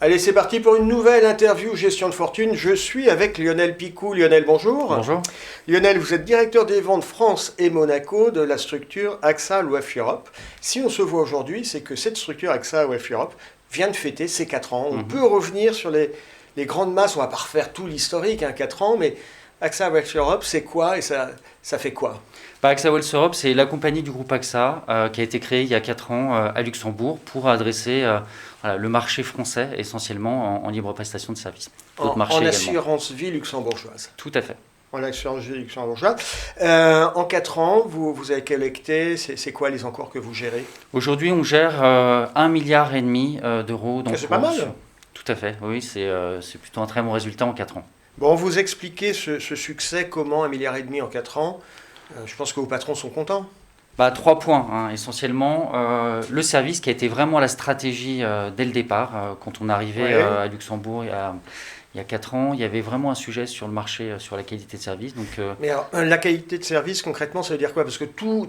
Allez, c'est parti pour une nouvelle interview gestion de fortune. Je suis avec Lionel Picou. Lionel, bonjour. Bonjour. Lionel, vous êtes directeur des ventes France et Monaco de la structure AXA Wealth Europe. Si on se voit aujourd'hui, c'est que cette structure AXA Wealth Europe vient de fêter ses 4 ans. On peut revenir sur les grandes masses, on va pas refaire tout l'historique, 4 ans, mais AXA Wealth Europe, c'est quoi et ça fait quoi? AXA Wealth Europe, c'est la compagnie du groupe AXA qui a été créée il y a 4 ans à Luxembourg pour adresser le marché français essentiellement en libre prestation de services. En assurance vie luxembourgeoise. Tout à fait. En assurance vie luxembourgeoise. En 4 ans, vous avez collecté, c'est quoi les encours que vous gérez? Aujourd'hui, on gère 1,5 milliard d'euros d'encours. C'est pas mal. Tout à fait, oui, c'est plutôt un très bon résultat en 4 ans. Bon, vous expliquez ce succès, comment 1,5 milliard en 4 ans. Je pense que vos patrons sont contents. 3 points, essentiellement. Le service qui a été vraiment la stratégie dès le départ. Quand on arrivait à Luxembourg il y a 4 ans, il y avait vraiment un sujet sur le marché, sur la qualité de service. Donc, Mais alors, la qualité de service, concrètement, ça veut dire quoi? Parce que tous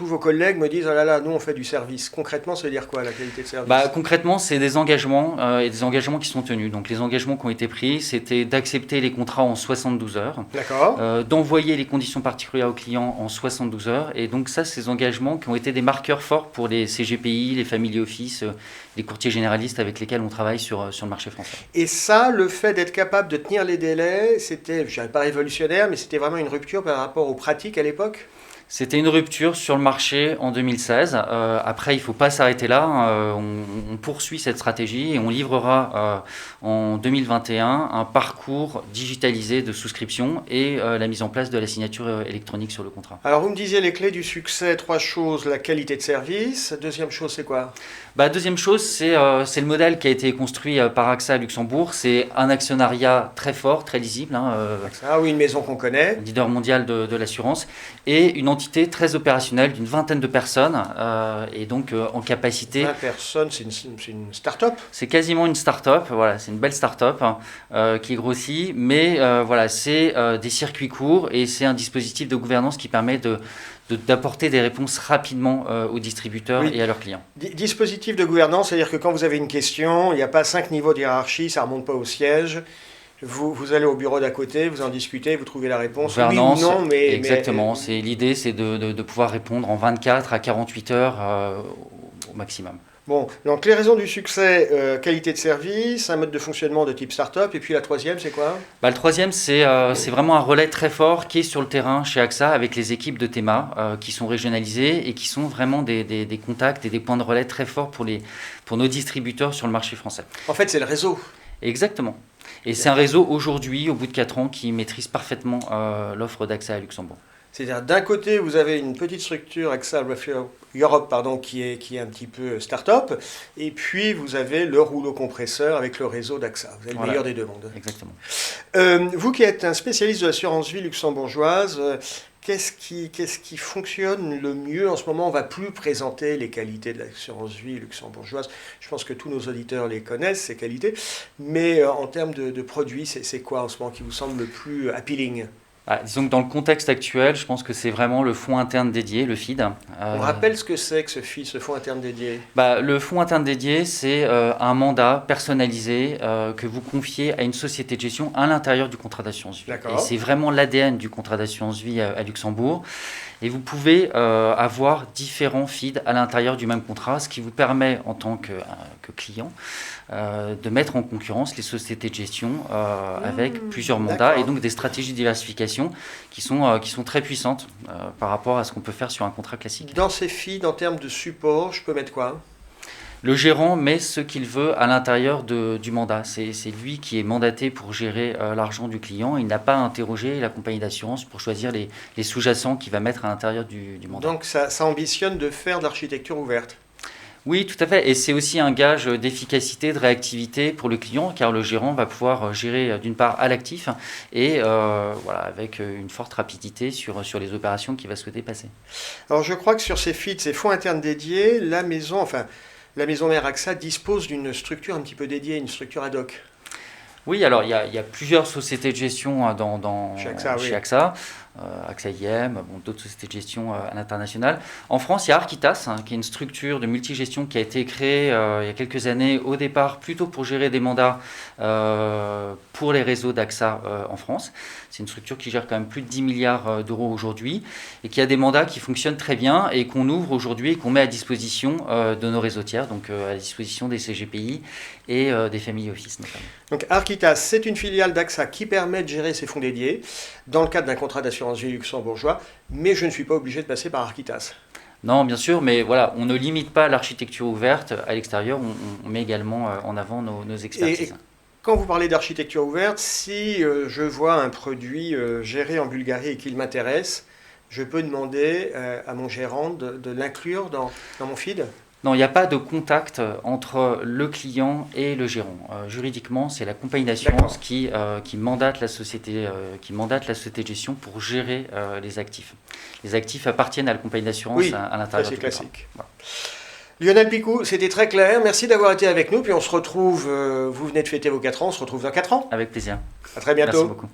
vos collègues me disent « Oh là là, nous on fait du service ». Concrètement, ça veut dire quoi la qualité de service? Concrètement, c'est des engagements et des engagements qui sont tenus. Donc les engagements qui ont été pris, c'était d'accepter les contrats en 72 heures, d'envoyer les conditions particulières aux clients en 72 heures. Et donc ça, ces engagements qui ont été des marqueurs forts pour les CGPI, les family office, les courtiers généralistes avec lesquels on travaille sur le marché français. Et ça, le fait d'être capable de tenir les délais, c'était, je dirais pas révolutionnaire, mais c'était vraiment une rupture par rapport aux pratiques à l'époque? C'était une rupture sur le marché en 2016. Après, il ne faut pas s'arrêter là. On poursuit cette stratégie et on livrera en 2021 un parcours digitalisé de souscription et la mise en place de la signature électronique sur le contrat. Alors, vous me disiez les clés du succès, 3 choses, la qualité de service. Deuxième chose, c'est quoi? Deuxième chose, c'est le modèle qui a été construit par AXA à Luxembourg. C'est un actionnariat très fort, très lisible. AXA, oui, une maison qu'on connaît. Leader mondial de l'assurance. Et une entité très opérationnelle d'une 20aine de personnes. Et donc en capacité... 20 personnes, c'est une start-up? C'est quasiment une start-up. Voilà, c'est une belle start-up qui grossit. Mais c'est des circuits courts et c'est un dispositif de gouvernance qui permet d'apporter des réponses rapidement aux distributeurs et à leurs clients. Dispositif de gouvernance, c'est-à-dire que quand vous avez une question, il n'y a pas 5 niveaux de hiérarchie, ça ne remonte pas au siège. Vous allez au bureau d'à côté, vous en discutez, vous trouvez la réponse, gouvernance, oui ou non. Exactement, l'idée c'est de pouvoir répondre en 24 à 48 heures au maximum. Bon, donc les raisons du succès, qualité de service, un mode de fonctionnement de type start-up, et puis la troisième, c'est quoi? Le troisième, c'est vraiment un relais très fort qui est sur le terrain chez AXA avec les équipes de TEMA qui sont régionalisées et qui sont vraiment des contacts et des points de relais très forts pour nos distributeurs sur le marché français. En fait, c'est le réseau. Exactement. Et c'est un réseau aujourd'hui, au bout de 4 ans, qui maîtrise parfaitement l'offre d'AXA à Luxembourg. C'est-à-dire, d'un côté, vous avez une petite structure AXA Europe qui est un petit peu start-up, et puis vous avez le rouleau compresseur avec le réseau d'AXA. Vous avez le meilleur des deux mondes. Exactement. Vous qui êtes un spécialiste de l'assurance vie luxembourgeoise, qu'est-ce qui fonctionne le mieux en ce moment? On ne va plus présenter les qualités de l'assurance vie luxembourgeoise. Je pense que tous nos auditeurs les connaissent, ces qualités. Mais en termes de produits, c'est quoi en ce moment qui vous semble le plus appealing? Disons que dans le contexte actuel, je pense que c'est vraiment le fonds interne dédié, le FID. On rappelle ce que c'est que ce FID, ce fonds interne dédié. Le fonds interne dédié, c'est un mandat personnalisé que vous confiez à une société de gestion à l'intérieur du contrat d'assurance vie. Et c'est vraiment l'ADN du contrat d'assurance vie à Luxembourg. Et vous pouvez avoir différents FID à l'intérieur du même contrat, ce qui vous permet en tant que client de mettre en concurrence les sociétés de gestion avec plusieurs mandats et donc des stratégies de diversification qui sont très puissantes par rapport à ce qu'on peut faire sur un contrat classique. Dans ces FID, en termes de support, je peux mettre quoi? Le gérant met ce qu'il veut à l'intérieur du mandat. C'est lui qui est mandaté pour gérer l'argent du client. Il n'a pas à interroger la compagnie d'assurance pour choisir les sous-jacents qu'il va mettre à l'intérieur du mandat. Donc ça ambitionne de faire de l'architecture ouverte? Oui, tout à fait. Et c'est aussi un gage d'efficacité, de réactivité pour le client, car le gérant va pouvoir gérer d'une part à l'actif et avec une forte rapidité sur les opérations qu'il va souhaiter passer. Alors je crois que sur ces FID, ces fonds internes dédiés, la maison mère AXA dispose d'une structure un petit peu dédiée, une structure ad hoc. Oui, alors il y a plusieurs sociétés de gestion chez AXA. AXA IM, d'autres sociétés de gestion à l'international. En France, il y a Architas, qui est une structure de multigestion qui a été créée il y a quelques années, au départ plutôt pour gérer des mandats pour les réseaux d'AXA en France. C'est une structure qui gère quand même plus de 10 milliards d'euros aujourd'hui et qui a des mandats qui fonctionnent très bien et qu'on ouvre aujourd'hui et qu'on met à disposition de nos réseautières, donc à disposition des CGPI et des family office notamment. Donc Architas, c'est une filiale d'AXA qui permet de gérer ses fonds dédiés dans le cadre d'un contrat d'assurance vie luxembourgeois, mais je ne suis pas obligé de passer par Architas. Non, bien sûr, mais voilà, on ne limite pas l'architecture ouverte à l'extérieur, on met également en avant nos expertises. Et quand vous parlez d'architecture ouverte, si je vois un produit géré en Bulgarie et qu'il m'intéresse, je peux demander à mon gérant de l'inclure dans mon feed ? Non, il n'y a pas de contact entre le client et le gérant. Juridiquement, c'est la compagnie d'assurance qui mandate la société, de gestion pour gérer les actifs. Les actifs appartiennent à la compagnie d'assurance à l'intérieur du contrat. C'est classique. Voilà. Lionel Picou, c'était très clair. Merci d'avoir été avec nous. Puis on se retrouve, vous venez de fêter vos 4 ans, on se retrouve dans 4 ans. Avec plaisir. À très bientôt. Merci beaucoup.